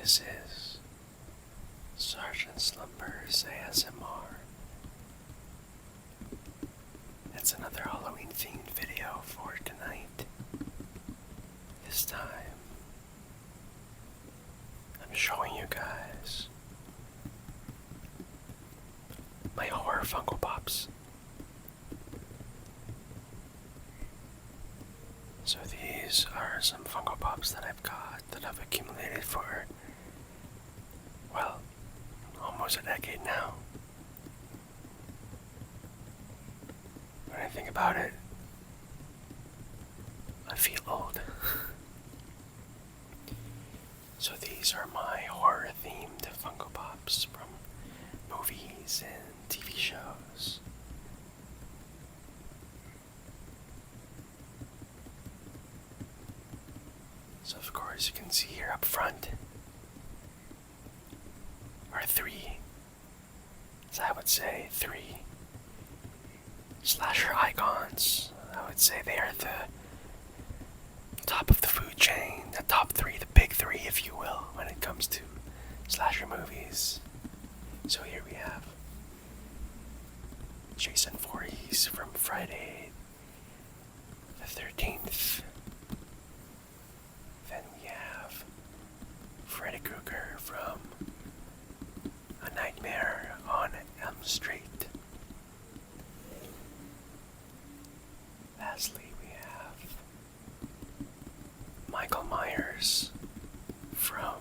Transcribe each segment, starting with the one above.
This is Sgt Slumbers ASMR. It's another Halloween themed video for tonight. This time, I'm showing you guys my horror Funko Pops. So these are some Funko Pops that I've got that I've accumulated for, well, almost a decade now. When I think about it, I feel old. So these are my horror-themed Funko Pops from movies and TV shows. So of course you can see here up front are three, so I would say three slasher icons. I would say they are the top of the food chain, the top three, the big three if you will, when it comes to slasher movies. So here we have Jason Voorhees from Friday the 13th. Then we have Freddy Krueger from A Nightmare on Elm Street. Lastly, we have Michael Myers from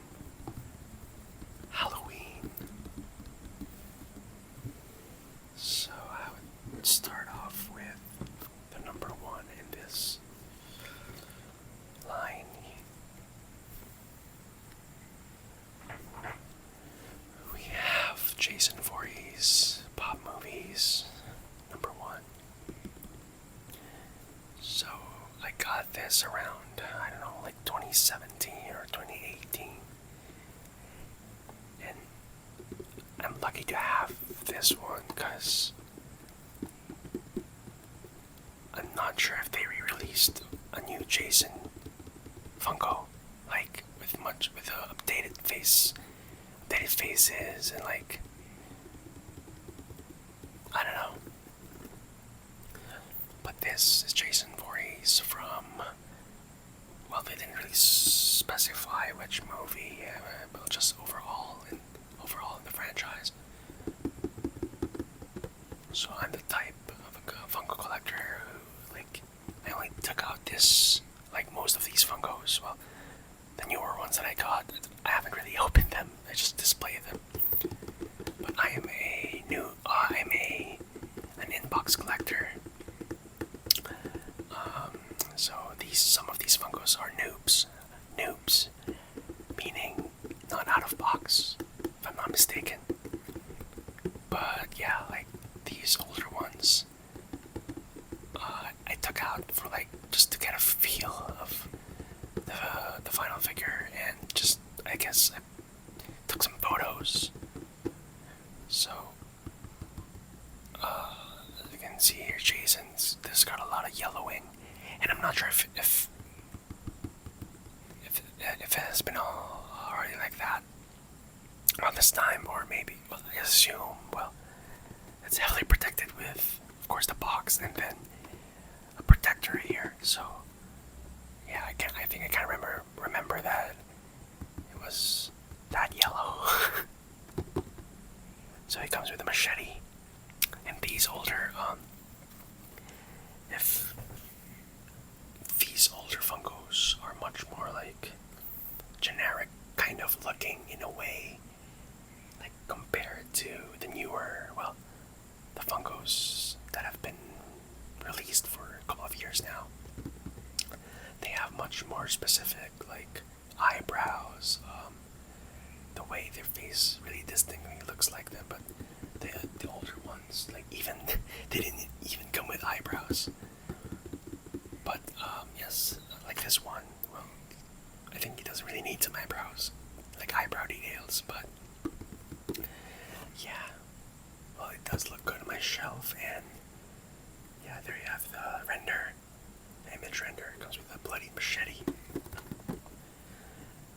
Halloween. So I would start off with the number one in this line. We have Jason Voorhees, Pop Movies, number one. So I got this around, I don't know, like 2017 or 2018. And I'm lucky to have this one because I'm not sure if they re-released a new Jason Funko, like with updated faces and like, I don't know. But this is Jason Voorhees from, well, they didn't really specify which movie, but just overall in the franchise. So I'm the type of a Funko collector who, like, I only took out this, like most of these Funkos, well, the newer ones that I got, I haven't really opened them, I just display them. But I am an inbox collector. So some of these Funkos are noobs, meaning not out of box, if I'm not mistaken. But yeah, like these older ones, I took out for like just to get a feel of the final figure, and just I guess I took some photos. So as you can see here, Jason's this got a lot of yellowing. And I'm not sure if it has been already like that all this time, or maybe, well, I assume, well, it's heavily protected with, of course, the box and then a protector here. So yeah, I think I kind of remember that it was that yellow. So he comes with a machete, and these older these older Funkos are much more like generic kind of looking in a way, like compared to the newer, well, the Funkos that have been released for a couple of years now. They have much more specific, like, eyebrows, the way their face really distinctly looks like them, but the older ones, like, even they didn't even come with eyebrows. But yes, like this one, well, I think he doesn't really need some eyebrows, like eyebrow details, but yeah, well, it does look good on my shelf. And yeah, there you have the render, image render. It comes with a bloody machete.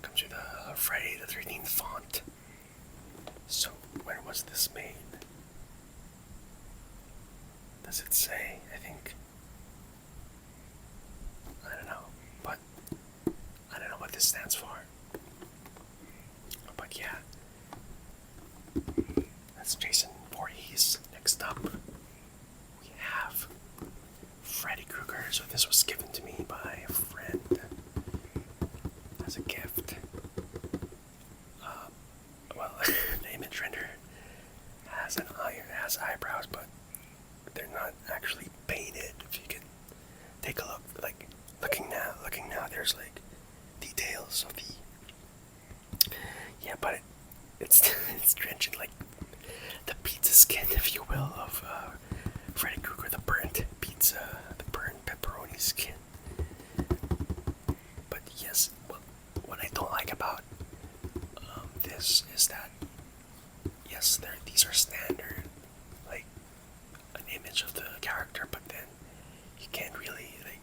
Comes with a Friday the 13th font. So, where was this made? Does it say? I think. I don't know, but I don't know what this stands for. But yeah, that's Jason Voorhees. Next up, we have Freddy Krueger. So this was given to me by a friend as a gift. Well, the image render has has eyebrows, but they're not actually painted. If you can take a look, like looking now, there's like details of the. Yeah, but it's it's drenched in like the pizza skin, if you will, of Freddy Krueger, the burnt pizza, the burnt pepperoni skin. But yes, what I don't like about this is that yes, these are standard, like an image of the character, but then you can't really like.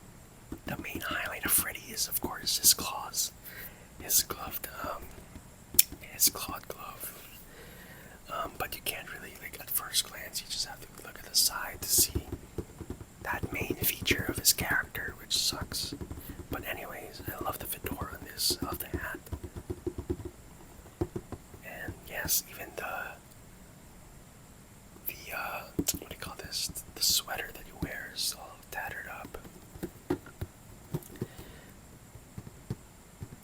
The main highlight of Freddy is, of course, his claws, his clawed glove. But you can't really, like, at first glance, you just have to look at the side to see that main feature of his character, which sucks. But anyways, I love the fedora on this, I love the hat. And yes, even the what do you call this? The sweater that he wears, all tattered up.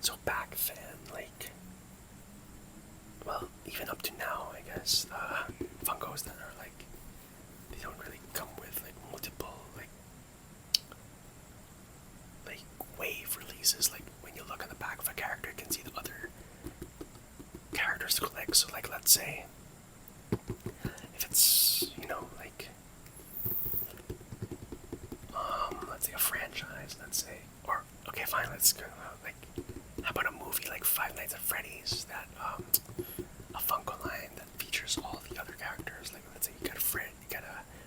So back then, like, well, even up to now, I guess, Funkos that are like, they don't really come with like multiple like wave releases. Like when you look at the back of a character, you can see the other characters to collect. So like, let's say if it's, you know, like let's say a franchise, let's say, or okay, fine, let's go like, how about a movie like Five Nights at Freddy's, that a Funko line that features all the other characters. Like let's say you got a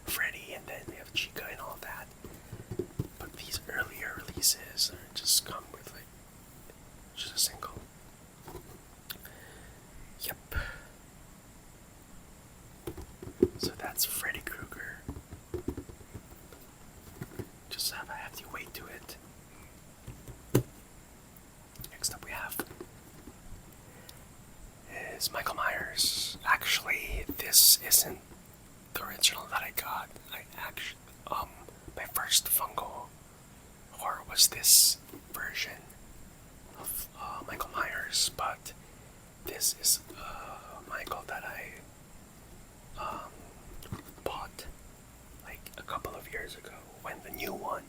Freddy, and then you have Chica and all that. But these earlier releases are just come with like just a single. Yep. So that's Freddy Krueger. Just have a hefty weight to it. Next up we have is Michael Myers. Actually, this isn't the original that I got. My first Funko horror was this version of Michael Myers, but this is Michael that I bought like a couple of years ago when the newer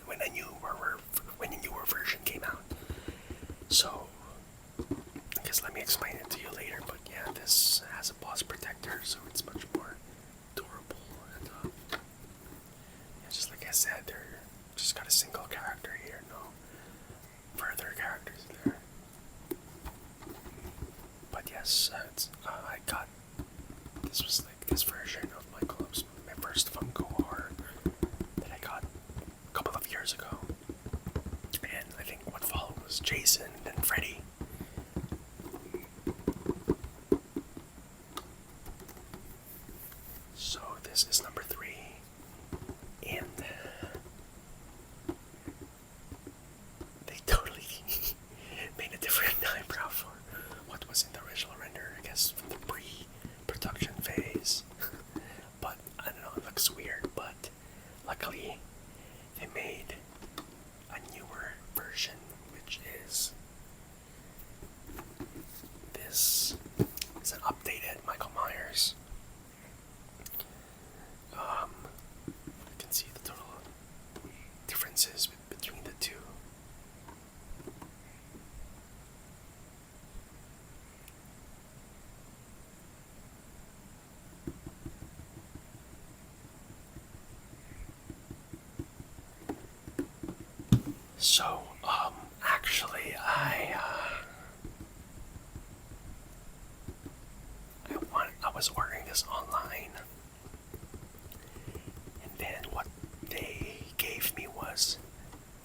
version came out. So I guess let me explain it to you later, but yeah, this has a pause protector, so it's much more durable. And yeah, just like I said, they're just got a single character here, no further characters there. But yes, I got, this was like this version of Michael. It was my first Funko horror that I got a couple of years ago. And I think what followed was Jason and then Freddy. So this is number 3. And they totally made a different eyebrow for what was in the original render, I guess, from the pre-production phase. But I don't know, it looks weird, but luckily they made a newer version, which is this. It's an updated Michael Myers. You can see the total differences between the two. So, actually, I was ordering this online, and then what they gave me was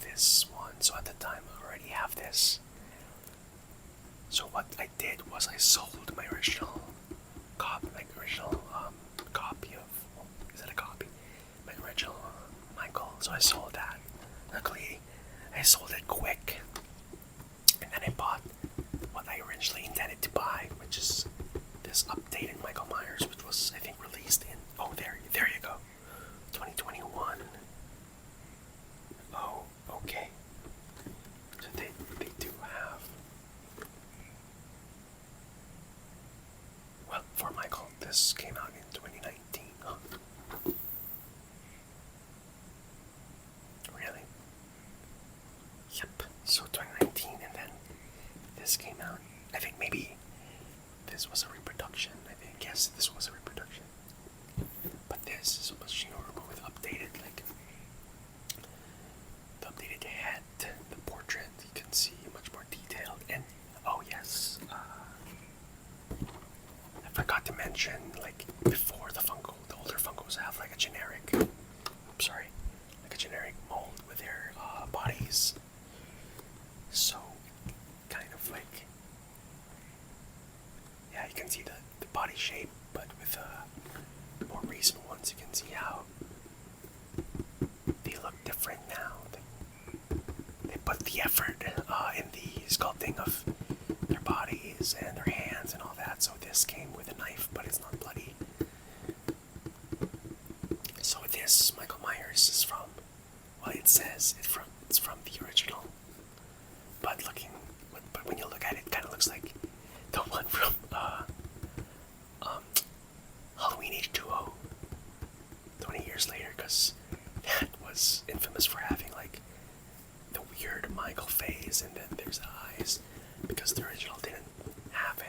this one. So at the time, I already have this. So what I did was I sold my original copy of, is that a copy? My original Michael. So I sold that. Luckily, I sold it quick, and then I bought what I originally intended to buy, which is this updated Michael Myers, which was I think released in there you go, 2021. Oh, okay. So they do have. Well, for Michael, this came out in 2019. Huh? Really? Yep. So 2019, and then this came out. I think maybe this was a reproduction. I think yes, this was a reproduction. But this is much newer with updated, like the updated head, the portrait. You can see much more detailed. And oh yes, I forgot to mention, like before the older Funkos have like a generic. Like a generic mold with their bodies. So kind of like, yeah, you can see the body shape, but with more recent ones, you can see how they look different now. They put the effort in the sculpting of their bodies and their hands and all that. So this came with a knife, but it's not bloody. So this Michael Myers is from, well, it says it's from the original. But when you look at it, it kind of looks like the one from Halloween H2O 20 years later, because that was infamous for having like the weird Michael face, and then there's the eyes, because the original didn't have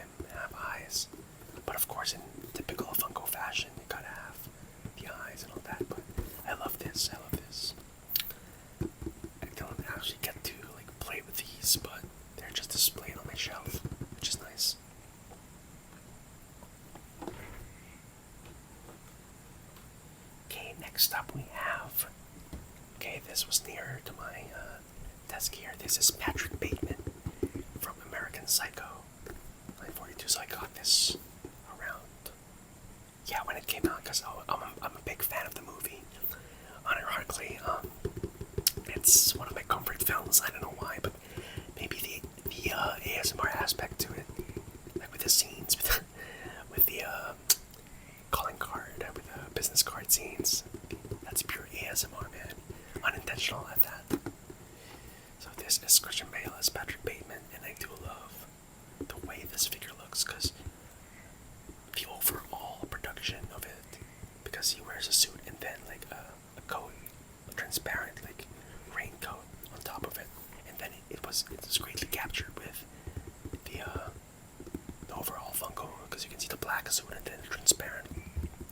eyes. But of course, in typical Funko fashion, you gotta have the eyes and all that. But I love this. I don't actually get to like play with these, but they're just displayed on my shelf, which is nice. Okay, next up we have. Okay, this was nearer to my desk here. This is Patrick Bateman from American Psycho 1942. So I got this around, yeah, when it came out, because I'm a big fan of the movie. Unironically, it's one of my comfort films. I don't know why, but maybe the ASMR aspect to it, like with the scenes, with the calling card, with the business card scenes. That's pure ASMR, man. Unintentional at that. So this is Christian Bale as Patrick Bateman, and I do love the way this figure looks, because the overall production of it, because he wears a suit and then like a coat, a transparent like raincoat on top of it, and then it was greatly captured with the overall Funko, because you can see the black suit and then the transparent.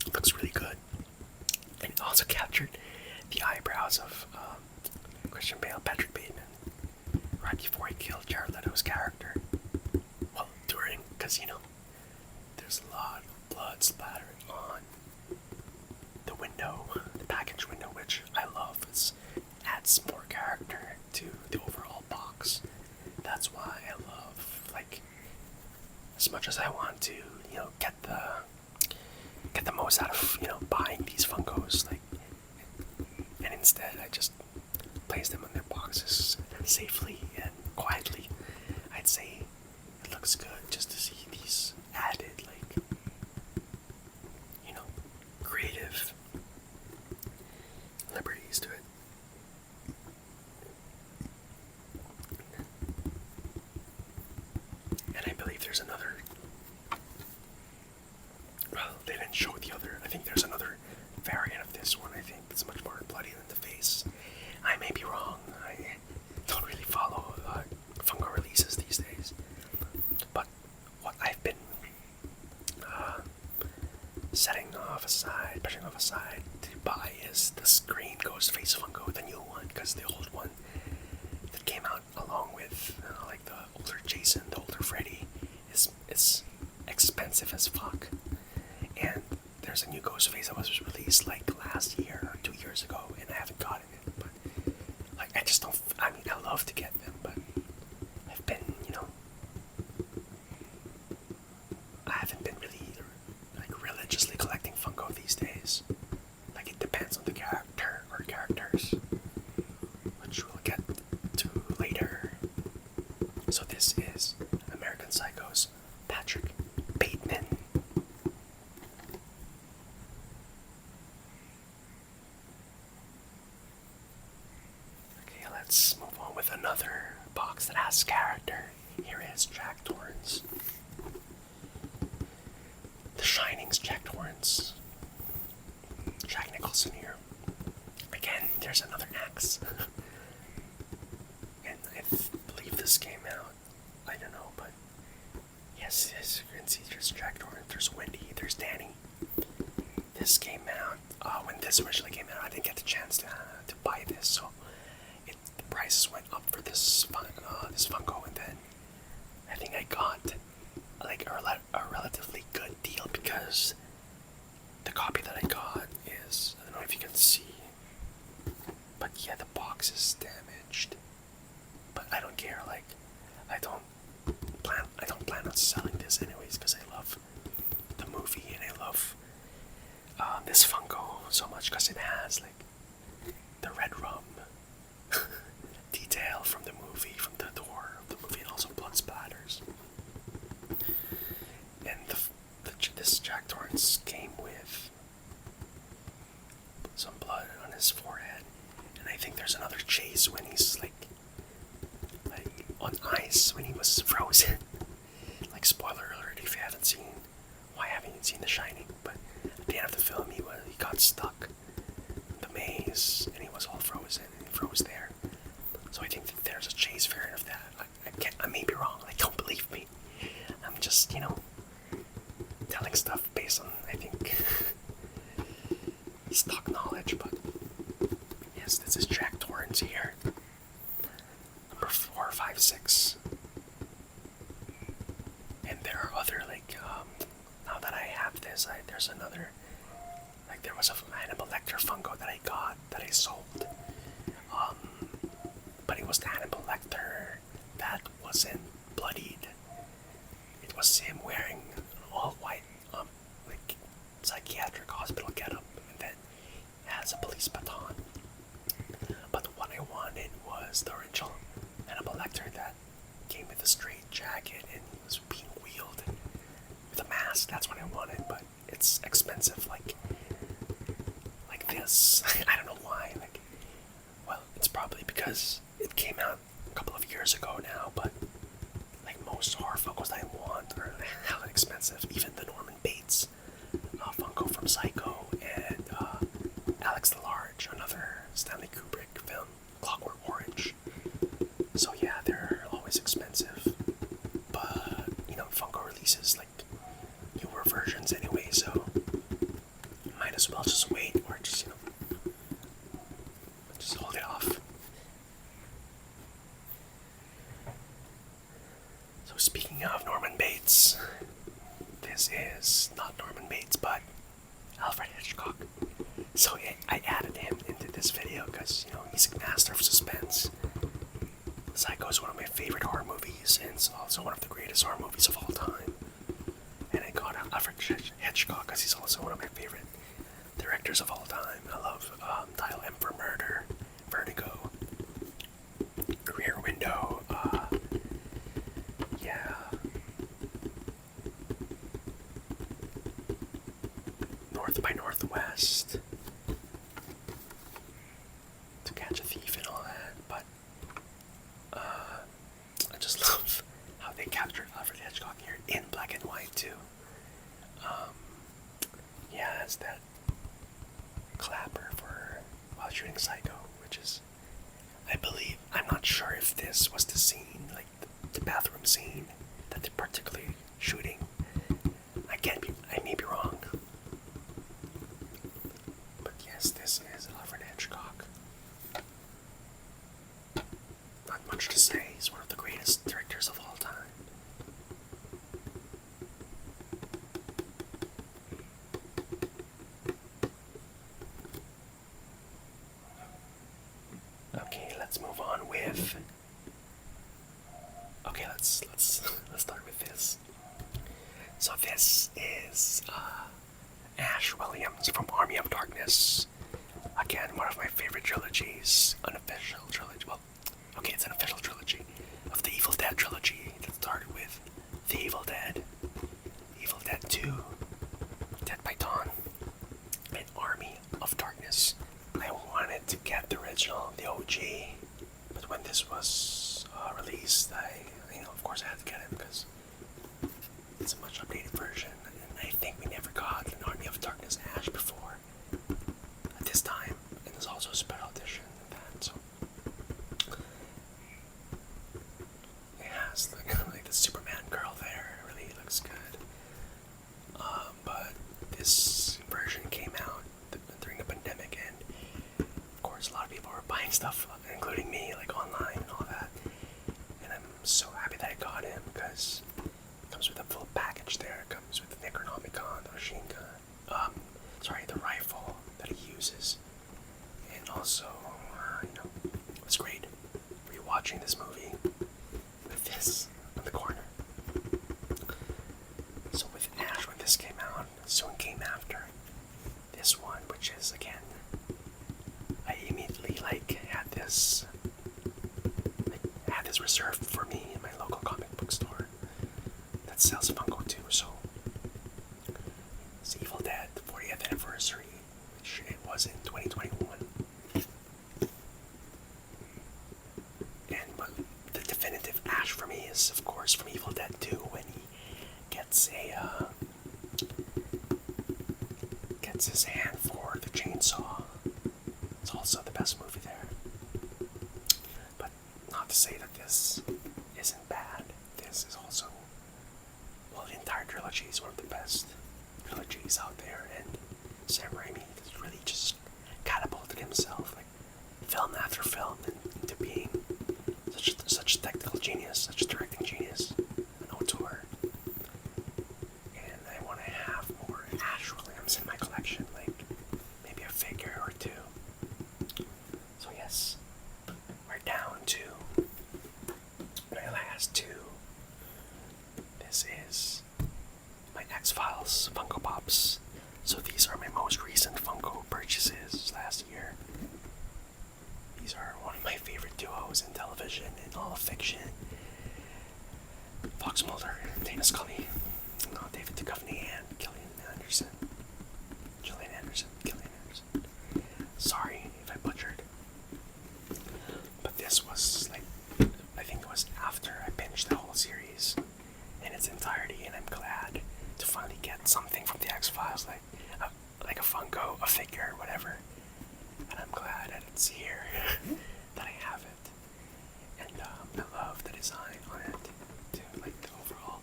It looks really good, and it also captured the eyebrows of Christian Bale, Patrick Bateman, right before he killed Jared Leto's character. Well, during, because there's a lot of blood splattered on the window, the package window, which I love. It adds more character to the overall box. That's why I love, like, as much as I want to, get the most out of, buying these Funkos, like, and instead I just place them in their boxes safely and quietly. I'd say it looks good just to see these added, like, creative liberties to it. And I believe there's another. Well, they didn't show the other. I think there's another variant of this one. I think it's much more bloody than the face. I may be wrong. I don't really follow Funko releases these days. But what I've been pushing off aside to buy is this green Ghostface Funko, the new one, because the old one that came out along with like the older Jason, the older Freddy, is expensive as fuck. And there's a new Ghostface that was released like last year or 2 years ago, and I haven't gotten it. But like, I just don't. I mean, I love to get them, but I've been, Slumbers, which we'll get to later. So this is American Psycho's Patrick Bateman. Okay, let's move on with another box that has character. Here is Jack Torrance. The Shining's Jack Torrance. Jack Nicholson here. Again, there's another axe. And I believe this came out. I don't know, but yes, as you can see, there's Jack Torrance, there's Wendy, there's Danny. This came out, when this originally came out, I didn't get the chance to buy this, so the prices went up for this Funko, and then I think I got like a relatively good deal because the copy that I got is, I don't know if you can see, but yeah, the box is damaged. But I don't care, like, I don't plan on selling this anyways because I love the movie and I love this Funko so much because it has like the red rum detail from the movie, from the door of the movie, and also blood splatters. And this Jack Torrance came with some blood on his forehead, and I think there's another chase when he's like on ice when he was frozen. Like, spoiler alert if you haven't seen, why haven't you seen The Shining? But at the end of the film, he got stuck in the maze and he was all frozen and he froze there. So I think that there's a chase variant of that. I may be wrong. Like, don't believe me. I'm just, telling stuff based on, I think, stock knowledge. But yes, this is Jack Torrance here. Number 4, 5, 6. And there are other, like, now that I have this, there's another, like, there was a Hannibal Lecter Funko that I got, that I sold. But it was the Hannibal Lecter that wasn't bloodied. It was him wearing all white, like, psychiatric hospital getup, and then has a police baton. But what I wanted was the original Hannibal Lecter that came with a straight jacket and he was being wheeled with a mask. That's what I wanted, but it's expensive, like this. I don't know why. Like, well, it's probably because it came out a couple of years ago now, but like most horror Funkos that I want are hella expensive. Even the Norman Bates Funko from Psycho, and Alex the Large, another Stanley Kubrick film, Clockwork Orange. So yeah, they're always expensive. But, Funko releases like newer versions anyway, so you might as well just wait or just, just hold it off. So speaking of Norman Bates, this is not Norman Bates, but Alfred Hitchcock. So I added him into this video because, he's a master of suspense. Psycho is one of my favorite horror movies, and it's also one of the greatest horror movies of all time. And I got Alfred Hitchcock because he's also one of my favorite directors of all time. I love Dial M for Murder, Vertigo, Rear Window, North by Northwest, To Catch a Thief and all that. But I just love how they captured Alfred Hitchcock here in black and white too. It's that clapper for while shooting Psycho, which is, I believe, I'm not sure if this was the scene, like the bathroom scene that they're particularly shooting. I may be wrong. But yes, this is Alfred Hitchcock. Not much to say, he's one of the greatest directors of all time. Okay, let's move on with. Okay, let's start with this. So this is Ash Williams from Army of Darkness. Again, one of my favorite trilogy's unofficial trilogy. Well, okay, it's an official trilogy of the Evil Dead trilogy that started with The Evil Dead, Evil Dead 2, Dead by Dawn, and Army of Darkness. I wanted to get the original, the OG, but when this was released, of course I had to get it because it's a much updated version, and I think we never got an Army of Darkness Ash before at this time, and there's also a special edition of that, so it has like the Superman girl there, it really looks good. But this version came out during the pandemic, and of course a lot of people were buying stuff, including me, like online and all that, and I'm so happy that I got him because it comes with a full package there. It comes with the Necronomicon, the machine gun, the rifle that he uses, and also, it's great rewatching this movie with this on the corner. So with Ash, when this came out, soon came after this one, which is again, I immediately had this reserved for me in my local comic book store that sells Funko too. So it's Evil Dead, the 40th anniversary, which it was in 2021. But the definitive Ash for me is, of course, from Evil Dead 2 when he gets his hand for the chainsaw. It's also the best movie there. But not to say that this isn't bad. This is also, the entire trilogy is one of the best trilogies out there, and Sam Raimi has really just catapulted himself, film after film, into being such a technical genius, such a directing genius, an auteur. And I want to have more Ash Williams in my collection, maybe a figure or two. So yes, we're down to my last two. This is my X-Files Funko Pops. So these are my most recent Funko purchases last year. These are one of my favorite duos in television and all of fiction. Fox Mulder, Dana Scully, David Duchovny, and Gillian Anderson. Sorry if I butchered. But this was I think it was after I binged the whole series in its entirety, and I'm glad to finally get something from the X-Files, like a Funko, a figure, whatever. And I'm glad that it's here, that I have it. And I love the design on it, too, the overall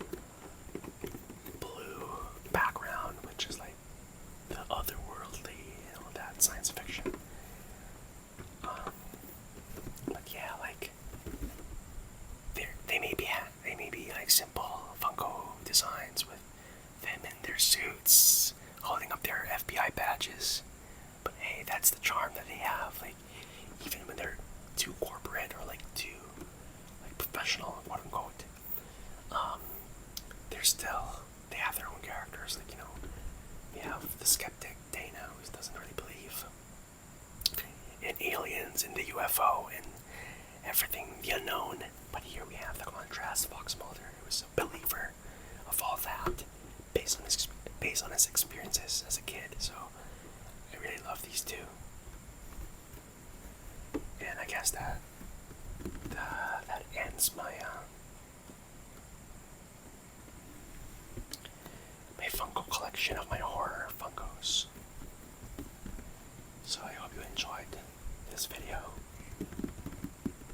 blue background, which is the otherworldly and all that science fiction. But yeah, they may be simple Funko designs with them in their suits, holding up their FBI badges. But hey, that's the charm that they have. Even when they're too corporate or too professional, quote unquote, they have their own characters. We have the skeptic Dana, who doesn't really believe in aliens and the UFO and everything, the unknown. But here we have the contrast. Fox Mulder, who is a believer of all that, based on his experiences as a kid. So I really love these two. And I guess that ends my my Funko collection of my horror Funkos. So I hope you enjoyed this video.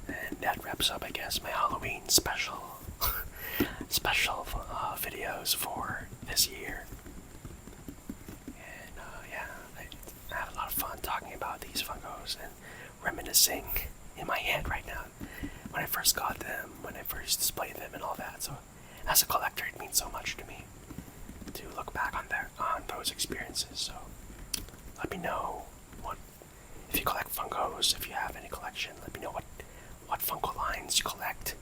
And that wraps up, I guess, my Halloween special videos for this year. And I had a lot of fun talking about these Funkos and reminiscing in my head right now when I first got them, when I first displayed them and all that. So as a collector, it means so much to me to look back on those experiences. So let me know if you collect Funkos, if you have any collection. Let me know what Funko lines you collect.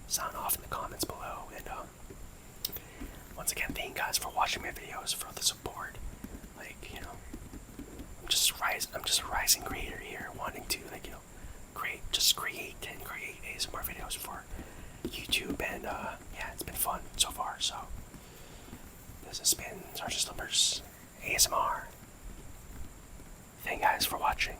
Sound off in the comments below. And once again, thank you guys for watching my videos, for the support. I'm I'm just a rising creator here, wanting to create and create ASMR videos for YouTube, and yeah, it's been fun so far. So this has been Sgt Slumbers ASMR. Thank you guys for watching.